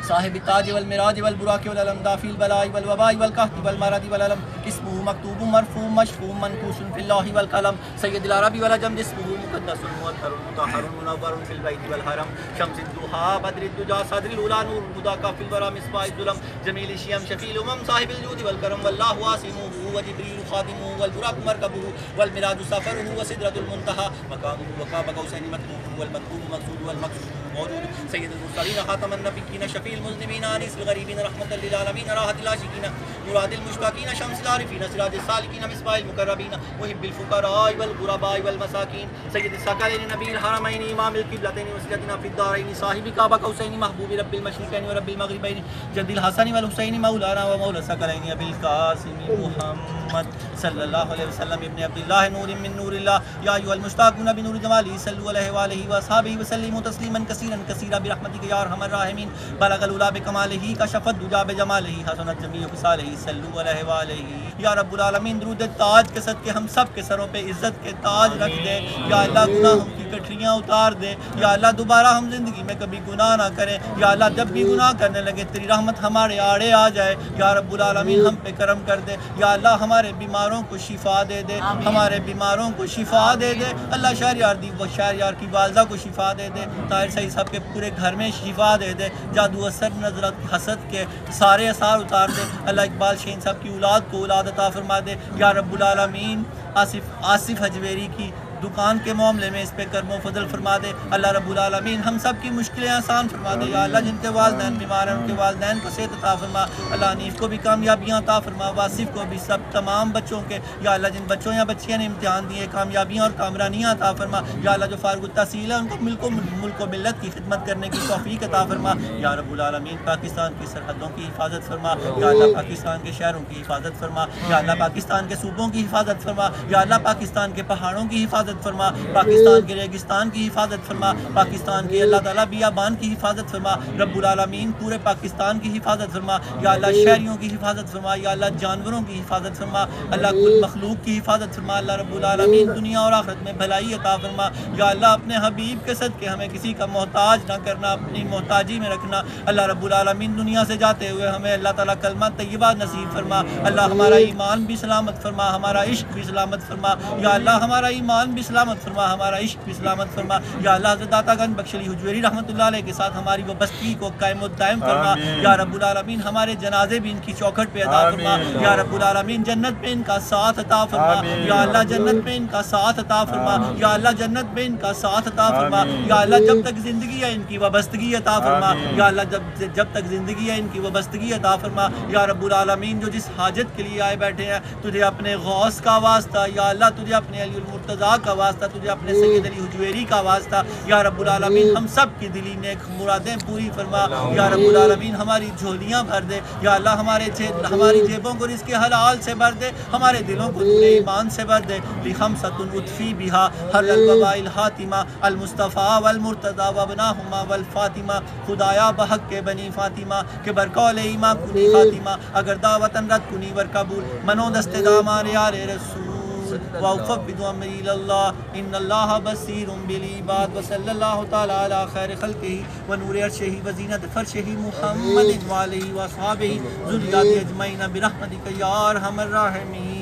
صاحب التاج والمراج والبراق والعلم دافی البلاء والوباء والقحط والمرض والعلم اسمه مكتوب مرفوع مشفوع منقوش في اللوح والقلم سید العرب والعجم اسمه مقدس مطهر مطهر منور في البيت والحرم شمس الضحى بدر الدجى صدر الاولى نور الهدى كافي الورى مصباح الظلم جميل الشيم شفيع الامم صاحب الجود والكرم والله عاصمه وجبريل خادمه والبراق مركبه والمراج سفره وسدرة المنتهى مقامه وقاب قوسين مكتوب والمكتوب مقصود والمقصود موجود سید المرسلین خاتم النبیین شفیع المذنبین انیس الغریبین رحمت للعالمین راحت العاشقین مراد المشتاقین شمس العارفین سراج السالکین مصباح المقربین محب الفقراء والغرباء والمساکین سید الثقلین نبی الحرمین امام القبلتین وسیلتنا فی الدارین صاحب قاب قوسین محبوب رب المشرقین ورب المغربین جد الحسن والحسین مولانا ومولا الثقلین ابی القاسم محمد محمد صلی اللہ علیہ وسلم ابن عبداللہ نور من نور اللہ یا ایھا المشتاقون بنور جمالہ صلوا علیہ وآلہ وصحبہ وسلموا تسلیما کثیرا کثیرا برحمتک یا ارحم الراحمین بلغ العلا بکمالہ کشف الدجی بجمالہ حسنت جمیع خصالہ صلوا علیہ وآلہ یا رب العالمین درود تاج کے صدقے ہم سب کے سروں پہ عزت کے تاج رکھ دے یا اللہ گناہوں کی گٹھریاں اتار دے یا اللہ دوبارہ ہم زندگی میں کبھی گناہ نہ کریں یا اللہ جب بھی گناہ کرنے لگے تیری رحمت ہمارے آڑے آ جائے یا رب العالمین ہم پہ کرم کر دے یا اللہ ہمارے بیماروں کو شفا دے دے ہمارے بیماروں کو شفا دے دے اللہ شہریار دی وہ شہریار کی والدہ کو شفا دے دے طاہر سعید صاحب کے پورے گھر میں شفا دے دے جادو اثر نظرت حسد کے سارے اثار اتار دے اللہ اقبال شہین صاحب کی اولاد کو اولاد عطا فرما دے یا رب العالمین آصف حجویری کی دکان کے معاملے میں اس پہ کرم و فضل فرما دے اللہ رب العالمین ہم سب کی مشکلیں آسان فرما دے یا اللہ جن کے والدین بیمار ہیں ان کے والدین کو صحت عطا فرما اللہ حنیف کو بھی کامیابیاں عطا فرما واصف کو بھی سب تمام بچوں کے یا اللہ جن بچوں یا بچیاں نے امتحان دیے کامیابیاں اور کامرانیاں عطا فرما یا اللہ جو فارغ التحصیل ہے ان کو ملک و ملت کی خدمت کرنے کی توفیق عطا فرما یا رب العالمین پاکستان کی سرحدوں کی حفاظت فرما یا اللہ پاکستان کے شہروں کی حفاظت فرما یا اللہ پاکستان کے صوبوں کی حفاظت فرما یا اللہ پاکستان کے پہاڑوں کی حفاظت فرما پاکستان کے ریگستان کی حفاظت فرما پاکستان کے اللہ تعالیٰ بیابان کی حفاظت فرما رب العالمین پورے پاکستان کی حفاظت فرما یا اللہ شہریوں کی حفاظت فرما یا اللہ جانوروں کی حفاظت فرما اللہ کل مخلوق کی حفاظت فرما اللہ رب العالمین دنیا اور آخرت میں بھلائی عطا فرما یا اللہ اپنے حبیب کے صدقے ہمیں کسی کا محتاج نہ کرنا اپنی محتاجی میں رکھنا اللہ رب العالمین دنیا سے جاتے ہوئے ہمیں اللہ تعالیٰ کلمہ طیبہ نصیب فرما اللہ ہمارا ایمان بھی سلامت فرما ہمارا عشق بھی سلامت فرما یا اللہ ہمارا ایمان بھی سلامت فرما ہمارا عشق بھی سلامت فرما یا اللہ حضرت داتا گنج بخش علی حجویری رحمۃ اللہ علیہ کے ساتھ ہماری وہ بستی کو قائم و دائم فرما یا رب العالمین ہمارے جنازے بھی ان کی چوکھٹ پہ ادا فرما یا رب العالمین جنت میں ان کا ساتھ عطا فرما یا اللہ جنت میں ان کا ساتھ عطا فرما یا اللہ جنت میں ان کا ساتھ عطا فرما یا اللہ جب تک زندگی ہے ان کی وابستگی عطا فرما یا اللہ جب تک زندگی ہے ان کی وابستگی عطا فرما یا رب العالمین جو جس حاجت کے لیے آئے بیٹھے ہیں تجھے اپنے غوث کا واسطہ یا اللہ تجھے اپنے علی المرتضیٰ کا واسطہ تجھے اپنے سید علی حجویری کا واسطہ یا رب العالمین ہم سب کی دلی نیک مرادیں پوری فرما یا رب العالمین ہماری جھولیاں بھر دے یا اللہ ہماری جیبوں کو رزق حلال سے بھر دے ہمارے دلوں کو نور ایمان سے بھر دے لخمسۃ اطفی بہا حل الوباء الحاتمہ المصطفیٰ والمرتضیٰ وابناہما والفاطمہ خدایا بحق کے بنی فاطمہ کہ برقول ایمان کنی خاتمہ اگر دعوتن رد کنی ور قبول منو دست دامان یار رسول وَأُفَوِّضُ أَمْرِي إِلَى اللَّهِ إِنَّ اللَّهَ بَصِيرٌ بِالْعِبَادِ وَصَلَّى اللَّهُ تَعَالَى عَلَى خَيْرِ خَلْقِهِ وَنُورِ عَرْشِهِ وَزِينَةِ فَرْشِهِ مُحَمَّدٍ وَآلِهِ وَأَصْحَابِهِ ذُرِّيَّتِهِ أَجْمَعِينَ بِرَحْمَتِكَ يَا أَرْحَمَ الرَّاحِمِينَ